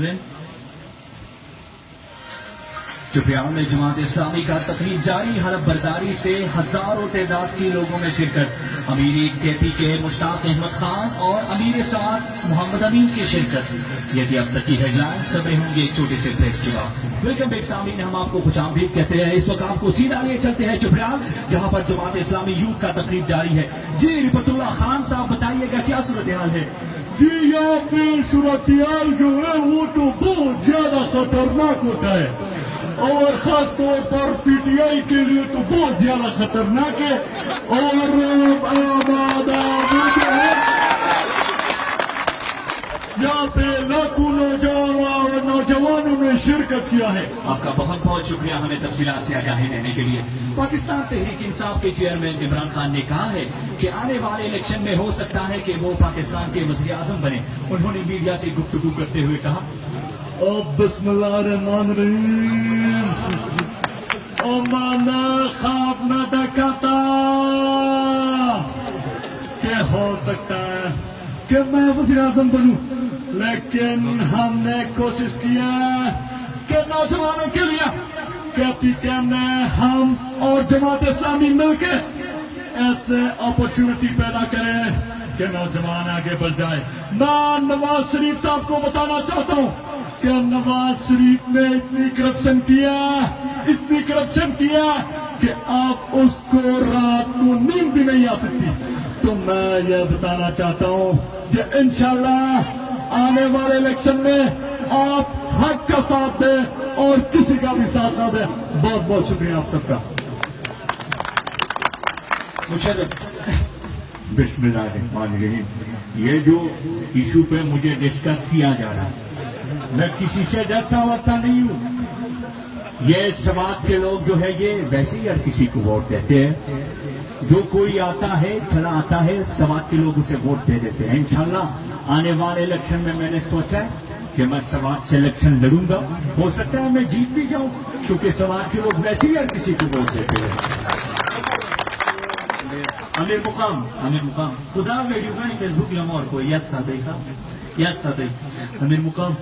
ناظرین چپیال میں جماعت اسلامی کا تقریب جاری، حلف برداری سے ہزاروں تعداد کے لوگوں میں شرکت، امیر کے پی کے مشتاق احمد خان اور امیر سعد محمد امین کی شرکت۔ یہ بھی اب تک کی ہیڈ لائنز، خبریں ہوں گے ایک چھوٹے سے بریک کے بعد۔ ویلکم بیک سامعین، ہم آپ کو خوش آمدید کہتے ہیں۔ اس وقت آپ کو سیدھا لیے چلتے ہیں چپیال، جہاں پر جماعت اسلامی یوتھ کا تقریب جاری ہے۔ جی رفعت اللہ خان صاحب بتائیے گا کیا صورتحال ہے؟ جی یہاں پہ صورتحال جو ہے وہ تو بہت زیادہ خطرناک ہوتا ہے، اور خاص طور پر پی ٹی آئی کے لیے تو بہت زیادہ خطرناک ہے۔ اور یہاں پہ لاکھوں نوجوانوں نے شرکت کیا ہے۔ آپ کا بہت بہت شکریہ ہمیں تفصیلات سے آگاہی دینے کے لیے۔ پاکستان تحریک انصاف کے چیئرمین عمران خان نے کہا ہے کہ آنے والے الیکشن میں ہو سکتا ہے کہ وہ پاکستان کے وزیر اعظم بنے۔ انہوں نے میڈیا سے گفتگو کرتے ہوئے کہا، بسم اللہ الرحمن الرحیم، میں خواب نہ دیکھا تھا کہ ہو سکتا ہے کہ میں وزیر اعظم بنوں، لیکن ہم نے کوشش کیا کہ نوجوانوں کے لیے کہ پی کے میں ہم اور جماعت اسلامی مل کے ایسے اپرچونٹی پیدا کریں کہ نوجوان آگے بڑھ جائے۔ میں نواز شریف صاحب کو بتانا چاہتا ہوں کہ نواز شریف نے اتنی کرپشن کیا کہ آپ اس کو رات کو نیند بھی نہیں آ سکتی۔ تو میں یہ بتانا چاہتا ہوں کہ انشاءاللہ آنے والے الیکشن میں آپ حق کا ساتھ دیں اور کسی کا بھی ساتھ نہ دیں۔ بہت بہت شکریہ آپ سب کا۔ بسم اللہ الرحمن الرحیم۔ یہ جو ایشو پہ مجھے ڈسکس کیا جا رہا ہے، میں کسی سے ڈرتا وقتا نہیں ہوں۔ یہ سماج کے لوگ جو ہے یہ ویسے ہی ہر کسی کو ووٹ دیتے ہیں، جو کوئی آتا ہے چلا آتا ہے، سماج کے لوگ اسے ووٹ دے دیتے ہیں۔ انشاءاللہ آنے والے الیکشن میں نے سوچا ہے کہ میں سماج سے الیکشن لڑوں گا، ہو سکتا ہے میں جیت بھی جاؤں، کیونکہ سماج کے لوگ ویسے ہی ہر کسی کو ووٹ دیتے ہیں۔ امیر مقام خدا ویڈیو گانی فیس بک لما اور کوئی یاد ساتھ امیر مقام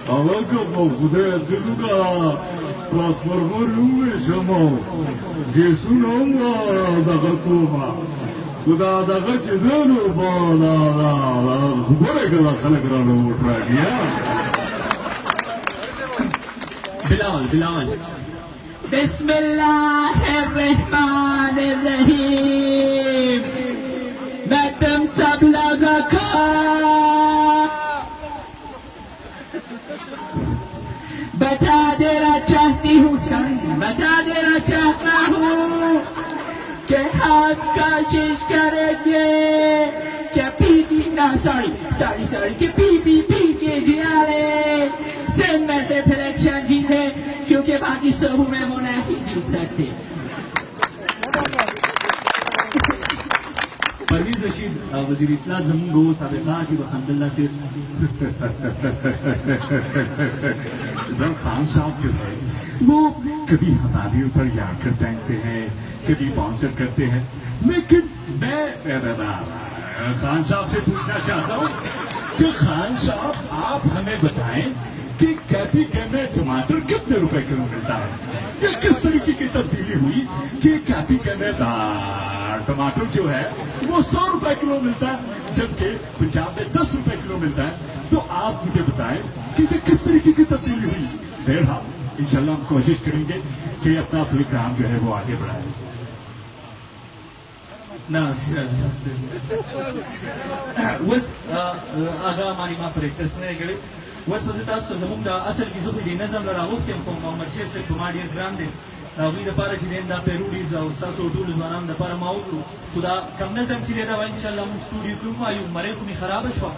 آقا خدا دلوگا ترانسفورمر روی شما جیسون آنگا دقا کوما خدا دقا چیزانو بالا خبره کدا خلق رانو مطرقی بلال بسم اللہ الرحمن الرحیم، میں تم سب لوگوں کو بتا دینا چاہتی ہوں کہ ہم کوشش کریں گے کہ پی ٹی کہ پی کے جیارے سندھ میں سے پھر الیکشن جیتے، کیونکہ باقی صوبوں میں وہ نہیں جیت سکتے۔ پرویز رشید وزیر اطلاع زمونگو سابقہ جی بخنداللہ سے عمران خان صاحب جو ہے وہ کبھی ہمارے اوپر یاکر پہنتے ہیں، کبھی بانسر کرتے ہیں، لیکن میں خان صاحب سے پوچھنا چاہتا ہوں کہ خان صاحب آپ ہمیں بتائیں کہ کیپی کے میں ٹماٹر کتنے روپے کلو ملتا ہے، یا کس طریقے کی تبدیلی ہوئی کہ کیپی کے میں ٹماٹر جو ہے وہ 100 روپے کلو ملتا ہے جبکہ پنجاب میں 10 روپے کلو ملتا ہے۔ تو آپ مجھے بتائیں کہ کس طریقے کی تبدیلی ہوئی۔ بہرحال انشاءاللہ ہم کوشش کریں گے کہ اپنا پروگرام جو ہے وہ آگے بڑھائیں۔ آگا ہماری ماں پریکٹس نے گڑے وسپسیتاس زمون دا اصل کی زبی دی نظم لرا وفتیم کو محمد شیف سے کمار دیر گراندے وی دا پارا چیدین دا پیروڈیز اور ستاسو دول زوانان دا پارا ماؤکلو خدا کم نظم چیدے دا و انشاءاللہ من سٹوڈیو کلو ما یو مرے کنی خراب شوا